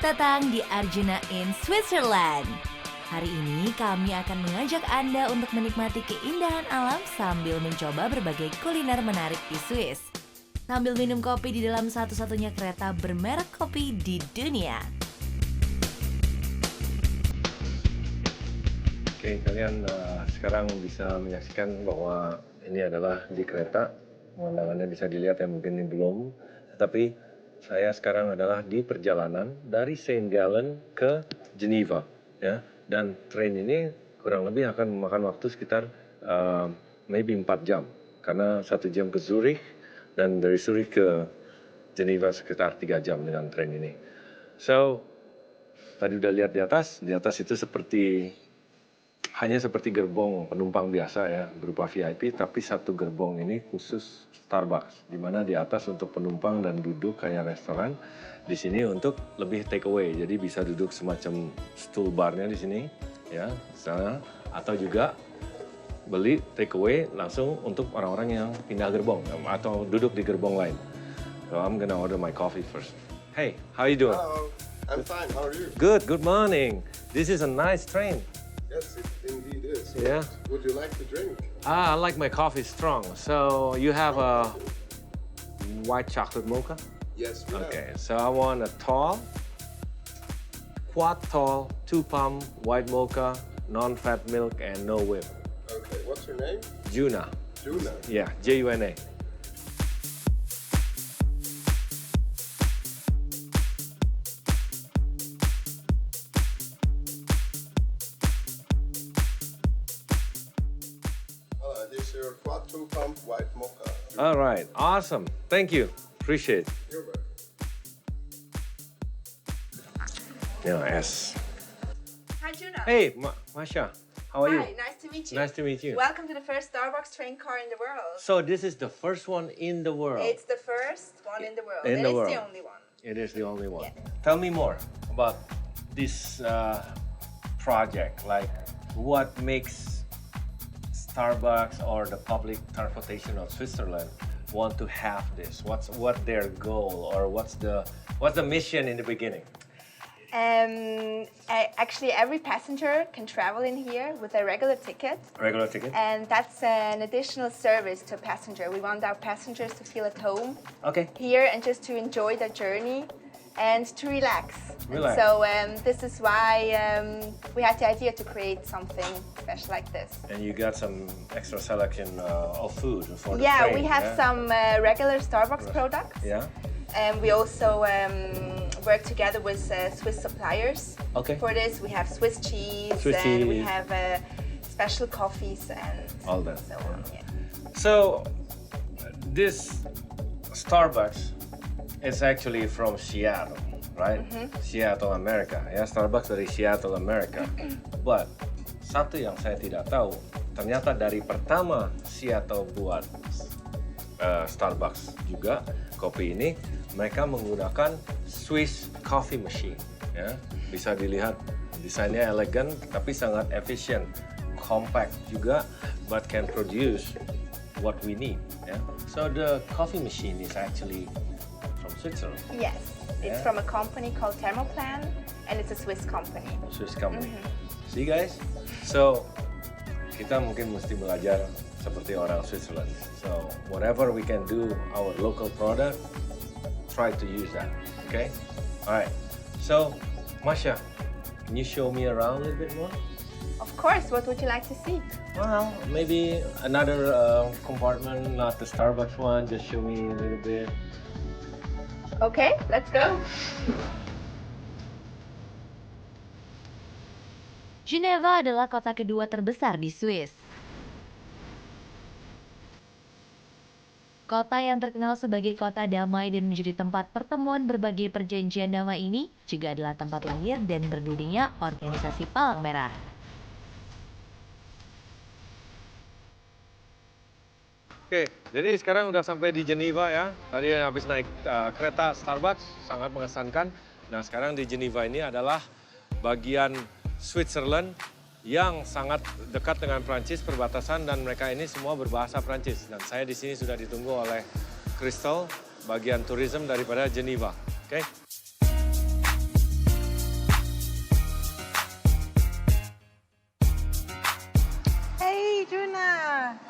Selamat datang di Arjuna in Switzerland. Hari ini kami akan mengajak Anda untuk menikmati keindahan alam sambil mencoba berbagai kuliner menarik di Swiss. Sambil minum kopi di dalam satu-satunya kereta bermerek kopi di dunia. Oke, kalian sekarang bisa menyaksikan bahwa ini adalah di kereta. Pemandangannya bisa dilihat ya, mungkin ini belum. Tapi saya sekarang adalah di perjalanan dari Saint Gallen ke Geneva, ya. Dan train ini kurang lebih akan memakan waktu sekitar maybe 4 jam. Karena 1 jam ke Zurich dan dari Zurich ke Geneva sekitar 3 jam dengan train ini. So, tadi udah lihat di atas itu hanya seperti gerbong penumpang biasa ya, berupa VIP, tapi satu gerbong ini khusus Starbucks, di mana di atas untuk penumpang dan duduk kayak restoran, di sini untuk lebih take away, jadi bisa duduk semacam stool barnya di sini, ya, sana, atau juga beli take away langsung untuk orang-orang yang pindah gerbong atau duduk di gerbong lain. So I'm gonna order my coffee first. Hey, how you doing? Hello, I'm fine. How are you? Good morning. This is a nice train. Yes, it indeed is. Yeah. Would you like to drink? I like my coffee strong. So you have a white chocolate mocha? Yes, we Okay, so I want a tall, quad tall, 2-pump white mocha, non-fat milk, and no whip. have. Okay, what's your name? Juna. Juna. Yeah, Juna. Here's your quad 2-pump white mocha. All right, awesome. Thank you. Appreciate it. You're welcome. Yes. Hi, Juna. Hey, Masha. How are you? Hi, nice to meet you. Nice to meet you. Welcome to the first Starbucks train car in the world. So this is the first one in the world. It's the first one in the world. In and the it's world. the only one. It is the only one. Yeah. Tell me more about this project. Like, what makes Starbucks or the public transportation of Switzerland want to have this? What their goal, or what's the mission in the beginning? Actually, every passenger can travel in here with a regular ticket. Regular ticket? And that's an additional service to a passenger. We want our passengers to feel at home Okay. here and just to enjoy their journey and to relax. Relax. So this is why we had the idea to create something special like this. And you got some extra selection of food for the Yeah, train, we have yeah? some regular Starbucks products. Yeah. And we also work together with Swiss suppliers. Okay. For this, we have Swiss cheese, Swiss and we cheese. have special coffees and All that, so on. Yeah. So, this Starbucks is actually from Seattle, right? Seattle, America. Ya, Starbucks dari Seattle, America. But satu yang saya tidak tahu, ternyata dari pertama Seattle buat Starbucks juga kopi ini, mereka menggunakan Swiss coffee machine. Ya, bisa dilihat desainnya elegan, tapi sangat efisien, compact juga, but can produce what we need. Yeah? So the coffee machine is actually from Switzerland, Yes, it's Yeah. from a company called Thermoplan, and it's a Swiss company. Swiss company. See guys? So kita mungkin mesti belajar seperti orang Switzerland. So whatever we can do, our local product, try to use that. Okay? All right. So Masha, can you show me around a little bit more? Of course, what would you like to see? Well, maybe another compartment, not the Starbucks one. Just show me a little bit. Okay, let's go. Geneva adalah kota kedua terbesar di Swiss. Kota yang terkenal sebagai kota damai dan menjadi tempat pertemuan berbagai perjanjian damai ini juga adalah tempat lahir dan berdirinya organisasi Palang Merah. Oke, jadi sekarang udah sampai di Geneva ya. Tadi habis naik kereta Starbucks, sangat mengesankan. Nah, sekarang di Geneva ini adalah bagian Switzerland yang sangat dekat dengan Prancis, perbatasan, dan mereka ini semua berbahasa Prancis. Dan saya di sini sudah ditunggu oleh Crystal, bagian tourism daripada Geneva. Oke?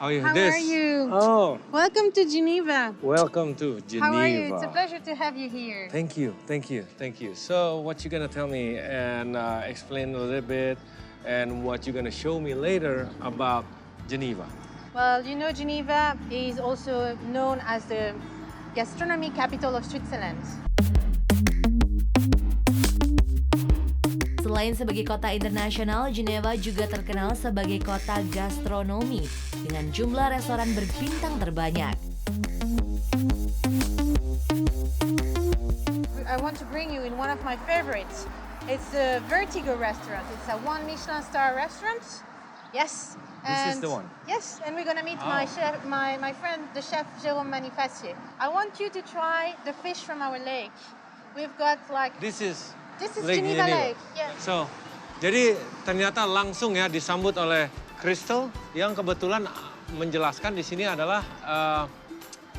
Oh, yeah, How this. are you? Oh, Welcome to Geneva. welcome to Geneva. How are you? It's a pleasure to have you here. Thank you, thank you, thank you. So, what you gonna tell me and explain a little bit, and what you gonna show me later about Geneva? Well, you know, Geneva is also known as the gastronomy capital of Switzerland. Selain sebagai kota internasional, Geneva juga terkenal sebagai kota gastronomi dengan jumlah restoran berbintang terbanyak. I want to bring you in one of my favorites. It's the Vertigo restaurant. It's a one Michelin star restaurant. Yes. This is the one? Yes, and we're gonna meet Oh. my chef, my friend, the chef Jérôme Manifacier. I want you to try the fish from our lake. We've got like This is Lake Geneva Geneva. Lake. Yeah. So, jadi ternyata langsung ya disambut oleh Crystal yang kebetulan menjelaskan di sini adalah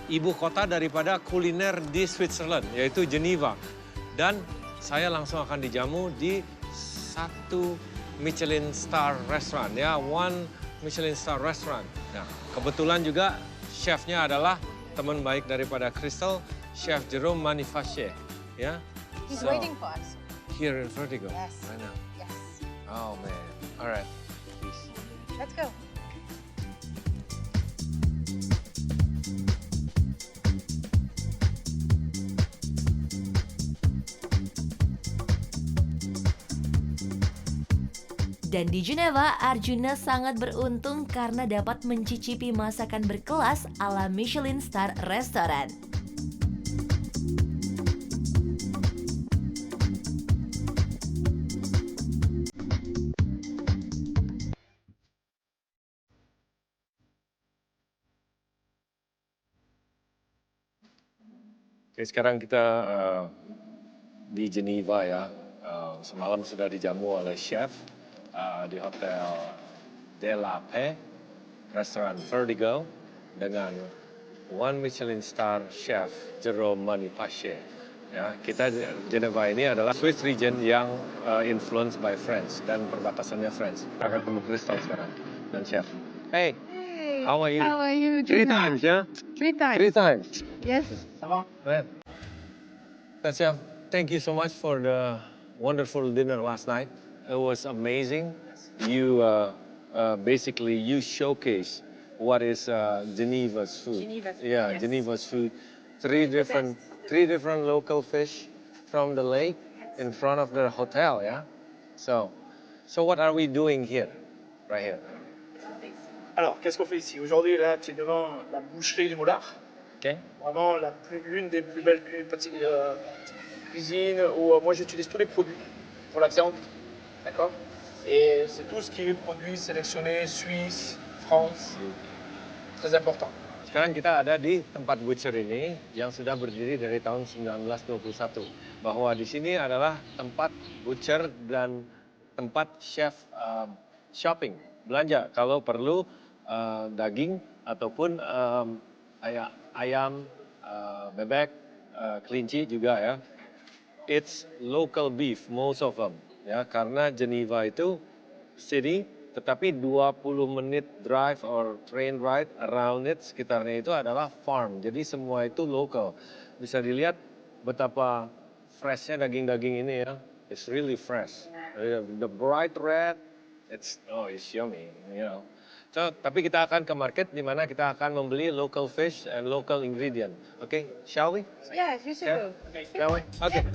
ibu kota daripada kuliner di Switzerland, yaitu Geneva. Dan saya langsung akan dijamu di satu Michelin Star Restaurant, ya, one Michelin Star Restaurant. Nah, kebetulan juga chefnya adalah teman baik daripada Crystal, Chef Jérôme Manifacier, ya. He's So, waiting for us. here in Vertigo. Yes. Right now. Yes. Oh man. All right. Peace. Let's go. Dan di Geneva, Arjuna sangat beruntung karena dapat mencicipi masakan berkelas ala Michelin Star Restaurant. Oke, sekarang kita di Geneva ya. Semalam sudah dijamu oleh chef di Hotel De La Paix, restoran Vertigo dengan one Michelin Star Chef Jérôme Manifacier. Ya, kita Geneva ini adalah Swiss region yang influenced by France dan perbatasannya France. Kita akan ketemu Crystal sekarang dan chef. Hey, how are you? How are you? Three times, ya? Three times. Three times. Yes. Man. Chef, thank you so much for the wonderful dinner last night. It was amazing. You basically you showcase what is Geneva's food. Geneva's food, Yeah, yes. Geneva's food. Three different local fish from the lake in front of the hotel. Yeah. So what are we doing here, right here? Alors, qu'est-ce qu'on fait ici? Aujourd'hui, là, tu es devant la boucherie du Moulard. Okay. Vraiment, l'une des plus belles cuisines où moi j'utilise tous les produits pour la viande. D'accord? Et c'est tout ce qui est produits sélectionnés, Suisse, France. Très important. Sekarang kita ada di tempat butcher ini yang sudah berdiri dari tahun 1921. Bahwa di sini adalah tempat butcher dan tempat chef shopping, belanja kalau perlu daging ataupun ayam, bebek, kelinci juga ya. It's local beef, most of them. Ya, karena Geneva itu city, tetapi 20 menit drive or train ride around it, sekitarnya itu adalah farm. Jadi semua itu local. Bisa dilihat betapa freshnya daging-daging ini ya. It's really fresh. The bright red, it's yummy, you know. So, tapi kita akan ke market di mana kita akan membeli local fish and local ingredient. Okay, shall we? Yes, you should Yeah. go. Shall we? Okay.